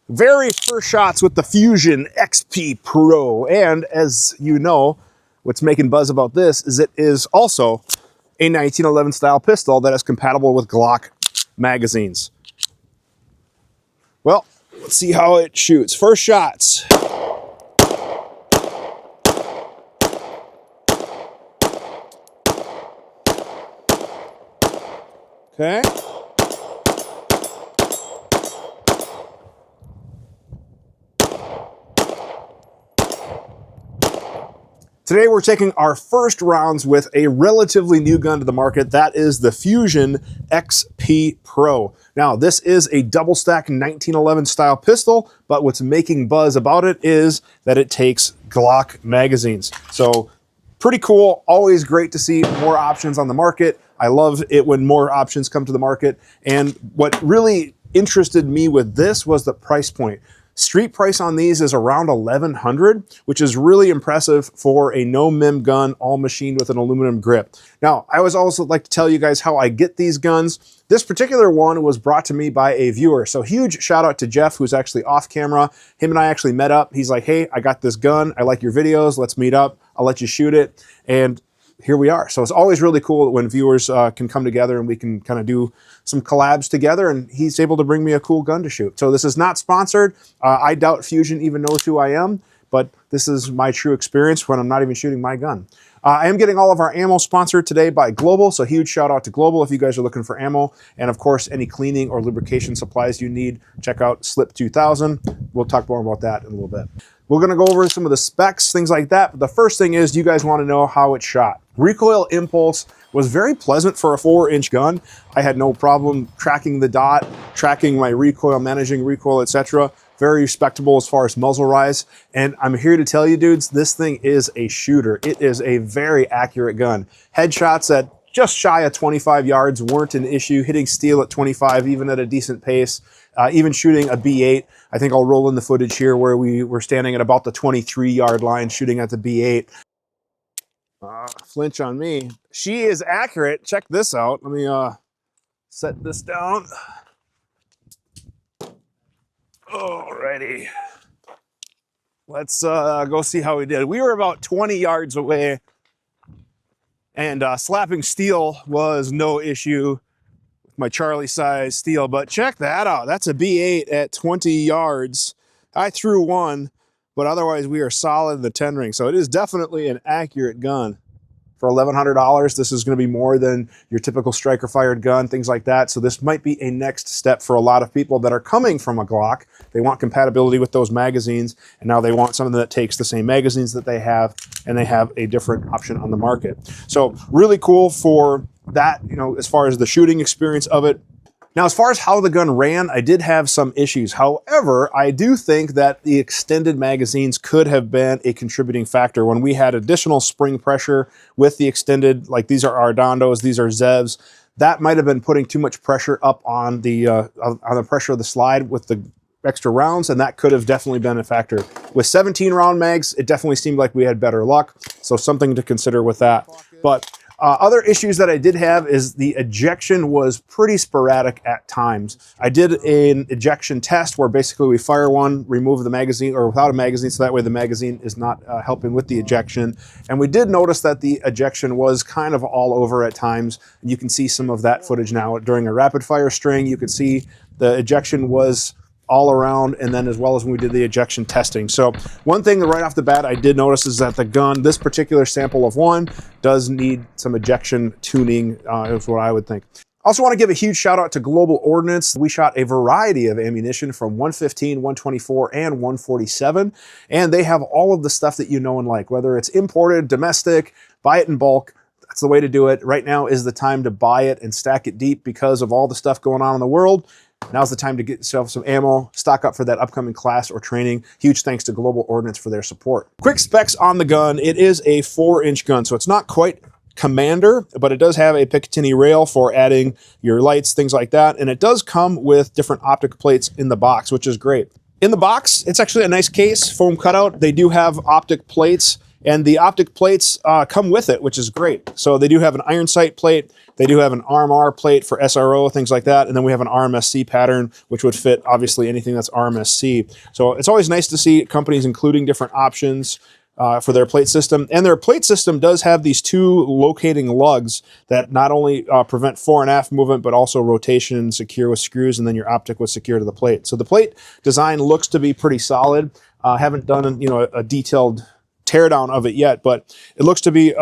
Very first shots with the Fusion XP Pro. And as you know, what's making buzz about this is it is also a 1911 style pistol that is compatible with Glock magazines. Well, let's see how it shoots. First shots. Okay. Today we're taking our first rounds with a relatively new gun to the market. That is the Fusion XP Pro. Now this is a double stack 1911 style pistol, but what's making buzz about it is that it takes Glock magazines. So pretty cool, always great to see more options on the market. I love it when more options come to the market. And what really interested me with this was the price point. Street price on these is around $1,100, which is really impressive for a no-mim gun, all machined with an aluminum grip. Now, I always also like to tell you guys how I get these guns. This particular one was brought to me by a viewer. So huge shout out to Jeff, who's actually off camera. Him and I actually met up. He's like, hey, I got this gun. I like your videos. Let's meet up. I'll let you shoot it. And here we are. So it's always really cool when viewers can come together and we can kind of do some collabs together, and he's able to bring me a cool gun to shoot. So this is not sponsored. I doubt Fusion even knows who I am, but this is my true experience when I'm not even shooting my gun. I am getting all of our ammo sponsored today by Global, so huge shout out to Global if you guys are looking for ammo. And of course, any cleaning or lubrication supplies you need, check out Slip 2000. We'll talk more about that in a little bit. We're gonna go over some of the specs, things like that. But the first thing is you guys wanna know how it shot. Recoil impulse was very pleasant for a 4-inch gun. I had no problem tracking the dot, tracking my recoil, managing recoil, etc. Very respectable as far as muzzle rise. And I'm here to tell you dudes, this thing is a shooter. It is a very accurate gun. Headshots at just shy of 25 yards weren't an issue. Hitting steel at 25, even at a decent pace. Even shooting a B8. I think I'll roll in the footage here where we were standing at about the 23-yard line shooting at the B8. Flinch on me. She is accurate. Check this out. Let me set this down. Alrighty. Let's go see how we did. We were about 20 yards away, and slapping steel was no issue with my Charlie size steel, but check that out. That's a B8 at 20 yards. I threw one, but otherwise we are solid in the 10 ring. So it is definitely an accurate gun. For $1,100, this is going to be more than your typical striker fired gun, things like that. So this might be a next step for a lot of people that are coming from a Glock. They want compatibility with those magazines, and now they want something that takes the same magazines that they have, and they have a different option on the market. So really cool for that, you know, as far as the shooting experience of it. Now, as far as how the gun ran, I did have some issues. However, I do think that the extended magazines could have been a contributing factor. When we had additional spring pressure with the extended, like these are Ardondos, these are Zevs, that might have been putting too much pressure up on the pressure of the slide with the extra rounds, and that could have definitely been a factor. With 17 round mags, it definitely seemed like we had better luck, so something to consider with that. But other issues that I did have is the ejection was pretty sporadic at times. I did an ejection test where basically we fire one, remove the magazine, or without a magazine, so that way the magazine is not helping with the ejection. And we did notice that the ejection was kind of all over at times. And you can see some of that footage now. During a rapid fire string, you could see the ejection was all around, and then as well as when we did the ejection testing. So one thing right off the bat I did notice is that the gun, this particular sample of one, does need some ejection tuning, is what I would think. I also want to give a huge shout out to Global Ordnance. We shot a variety of ammunition from 115, 124, and 147, and they have all of the stuff that you know and like, whether it's imported, domestic, buy it in bulk. That's the way to do it. Right now is the time to buy it and stack it deep because of all the stuff going on in the world. Now's the time to get yourself some ammo, stock up for that upcoming class or training. Huge thanks to Global Ordnance for their support. Quick specs on the gun. It is a 4-inch gun, so it's not quite Commander, but it does have a Picatinny rail for adding your lights, things like that. And it does come with different optic plates in the box, which is great. In the box, it's actually a nice case, foam cutout. They do have optic plates, And the optic plates come with it, which is great. So they do have an iron sight plate. They do have an RMR plate for SRO, things like that. And then we have an RMSC pattern, which would fit, obviously, anything that's RMSC. So it's always nice to see companies including different options for their plate system. And their plate system does have these two locating lugs that not only prevent fore and aft movement, but also rotation and secure with screws, and then your optic was secure to the plate. So the plate design looks to be pretty solid. Haven't done a detailed teardown of it yet, but it looks to be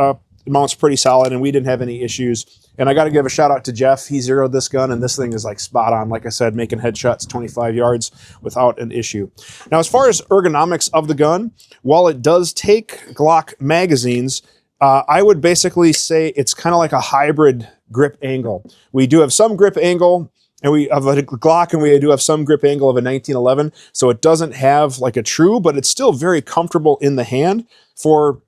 mounts pretty solid, and we didn't have any issues. And I got to give a shout out to Jeff. He zeroed this gun, and this thing is like spot on. Like I said, making headshots 25 yards without an issue. Now, as far as ergonomics of the gun, while it does take Glock magazines, I would basically say it's kind of like a hybrid grip angle. We do have some grip angle, and we have a Glock, and we do have some grip angle of a 1911. So it doesn't have like a true, but it's still very comfortable in the hand for,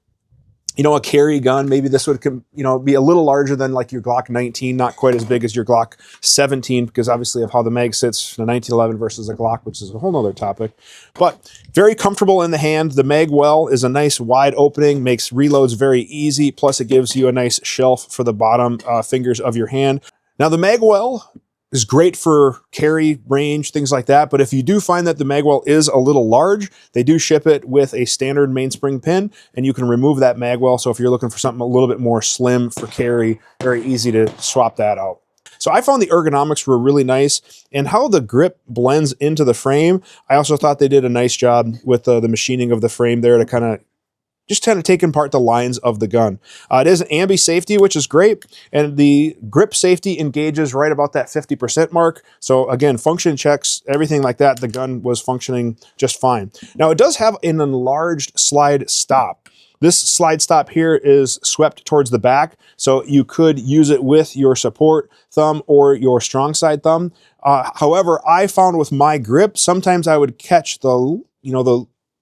a carry gun. Maybe this would, be a little larger than like your Glock 19, not quite as big as your Glock 17, because obviously of how the mag sits, the 1911 versus a Glock, which is a whole nother topic. But very comfortable in the hand. The mag well is a nice wide opening, makes reloads very easy. Plus it gives you a nice shelf for the bottom fingers of your hand. Now the mag well is great for carry range, things like that. But if you do find that the magwell is a little large, they do ship it with a standard mainspring pin, and you can remove that magwell. So if you're looking for something a little bit more slim for carry, very easy to swap that out. So I found the ergonomics were really nice, and how the grip blends into the frame. I also thought they did a nice job with the machining of the frame there to kind of take apart the lines of the gun. It is an ambi safety, which is great, and the grip safety engages right about that 50% mark. So again, function checks, everything like that, the gun was functioning just fine. Now it does have an enlarged slide stop. This slide stop here is swept towards the back, so you could use it with your support thumb or your strong side thumb. However, I found with my grip, sometimes I would catch the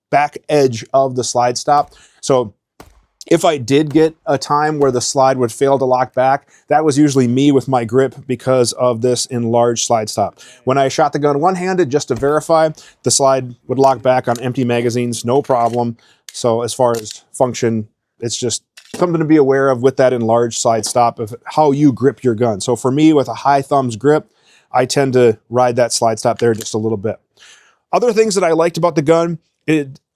back edge of the slide stop. So if I did get a time where the slide would fail to lock back, that was usually me with my grip because of this enlarged slide stop. When I shot the gun one-handed just to verify, the slide would lock back on empty magazines, no problem. So as far as function, it's just something to be aware of with that enlarged slide stop of how you grip your gun. So for me, with a high thumbs grip, I tend to ride that slide stop there just a little bit. Other things that I liked about the gun,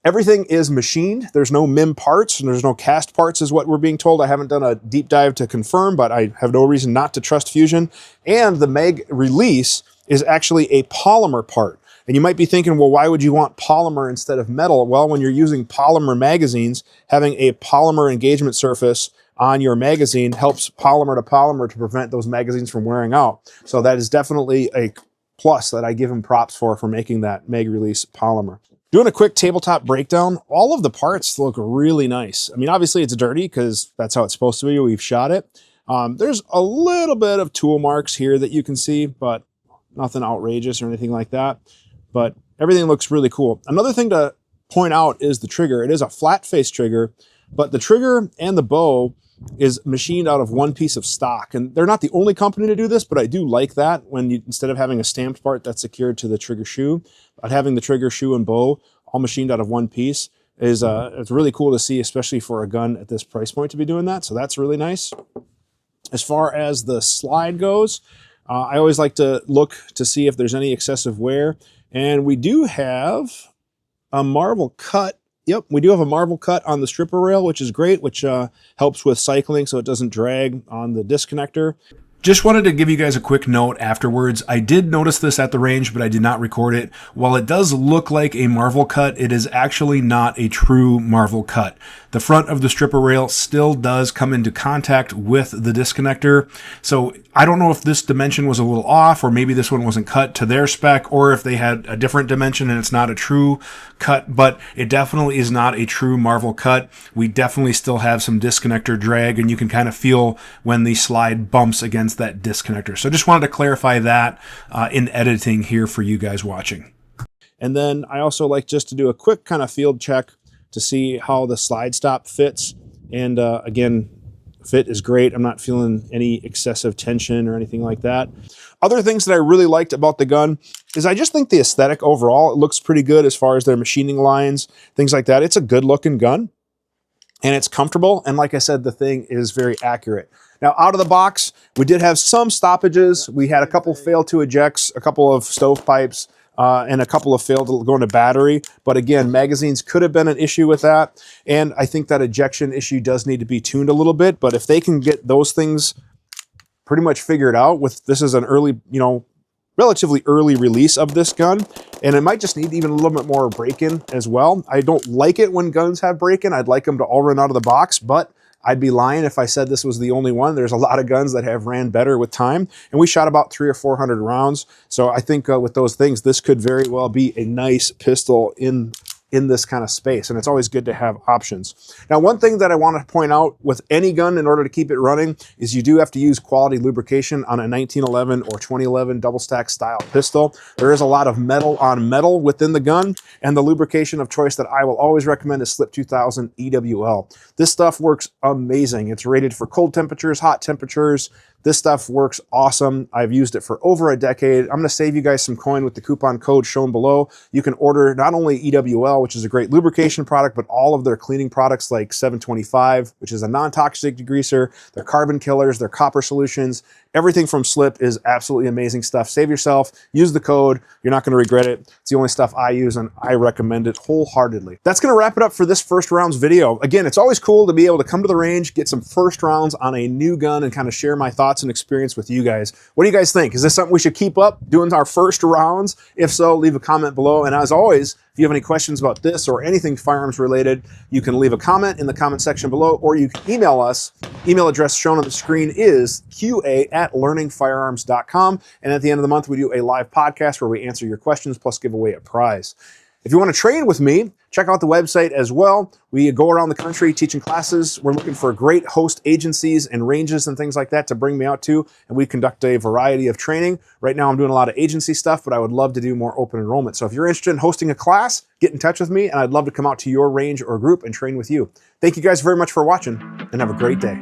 everything is machined. There's no MIM parts and there's no cast parts is what we're being told. I haven't done a deep dive to confirm, but I have no reason not to trust Fusion. And the mag release is actually a polymer part. And you might be thinking, well, why would you want polymer instead of metal? Well, when you're using polymer magazines, having a polymer engagement surface on your magazine helps polymer to polymer to prevent those magazines from wearing out. So that is definitely a plus that I give them props for making that mag release polymer. Doing a quick tabletop breakdown, all of the parts look really nice. I mean, obviously it's dirty because that's how it's supposed to be. We've shot it. There's a little bit of tool marks here that you can see, but nothing outrageous or anything like that. But everything looks really cool. Another thing to point out is the trigger. It is a flat face trigger, but the trigger and the bow is machined out of one piece of stock. And they're not the only company to do this, but I do like that when you, instead of having a stamped part that's secured to the trigger shoe, but having the trigger, shoe, and bow all machined out of one piece is it's really cool to see, especially for a gun at this price point to be doing that. So that's really nice. As far as the slide goes, I always like to look to see if there's any excessive wear. And we do have a marble cut. Yep, we do have a marble cut on the stripper rail, which is great, which helps with cycling so it doesn't drag on the disconnector. Just wanted to give you guys a quick note afterwards. I did notice this at the range, but I did not record it. While it does look like a marble cut, it is actually not a true marble cut. The front of the stripper rail still does come into contact with the disconnector. So I don't know if this dimension was a little off, or maybe this one wasn't cut to their spec, or if they had a different dimension and it's not a true cut, but it definitely is not a true marble cut. We definitely still have some disconnector drag, and you can kind of feel when the slide bumps against that disconnector. So just wanted to clarify that in editing here for you guys watching. And then I also like just to do a quick kind of field check to see how the slide stop fits. And again, fit is great. I'm not feeling any excessive tension or anything like that. Other things that I really liked about the gun is I just think the aesthetic overall, it looks pretty good as far as their machining lines, things like that. It's a good looking gun. and it's comfortable. And like I said, the thing is very accurate. Now, out of the box, we did have some stoppages. We had a couple fail to ejects, a couple of stovepipes, and a couple of failed to go into battery. But again, magazines could have been an issue with that. And I think that ejection issue does need to be tuned a little bit. But if they can get those things pretty much figured out with, this is an early, you know, relatively early release of this gun, and it might just need even a little bit more break-in as well. I don't like it when guns have break-in. I'd like them to all run out of the box, but I'd be lying if I said this was the only one. There's a lot of guns that have ran better with time, and we shot about 300 or 400 rounds. So I think with those things, this could very well be a nice pistol in this kind of space, and it's always good to have options. Now, one thing that I want to point out with any gun in order to keep it running is you do have to use quality lubrication on a 1911 or 2011 double stack style pistol. There is a lot of metal on metal within the gun, and the lubrication of choice that I will always recommend is Slip 2000 EWL. This stuff works amazing. It's rated for cold temperatures, hot temperatures. This stuff works awesome. I've used it for over a decade. I'm going to save you guys some coin with the coupon code shown below. You can order not only EWL, which is a great lubrication product, but all of their cleaning products like 725, which is a non-toxic degreaser, their carbon killers, their copper solutions. Everything from Slip is absolutely amazing stuff. Save yourself, use the code. You're not going to regret it. It's the only stuff I use, and I recommend it wholeheartedly. That's going to wrap it up for this first rounds video. Again, it's always cool to be able to come to the range, get some first rounds on a new gun, and kind of share my thoughts and experience with you guys. What do you guys think? Is this something we should keep up, doing our first rounds? If so, leave a comment below. And as always, if you have any questions about this or anything firearms related, you can leave a comment in the comment section below, or you can email us. Email address shown on the screen is qa@learningfirearms.com. And at the end of the month, we do a live podcast where we answer your questions plus give away a prize. If you want to train with me, check out the website as well. We go around the country teaching classes. We're looking for great host agencies and ranges and things like that to bring me out to, and we conduct a variety of training. Right now I'm doing a lot of agency stuff, but I would love to do more open enrollment. So if you're interested in hosting a class, get in touch with me, and I'd love to come out to your range or group and train with you. Thank you guys very much for watching, and have a great day.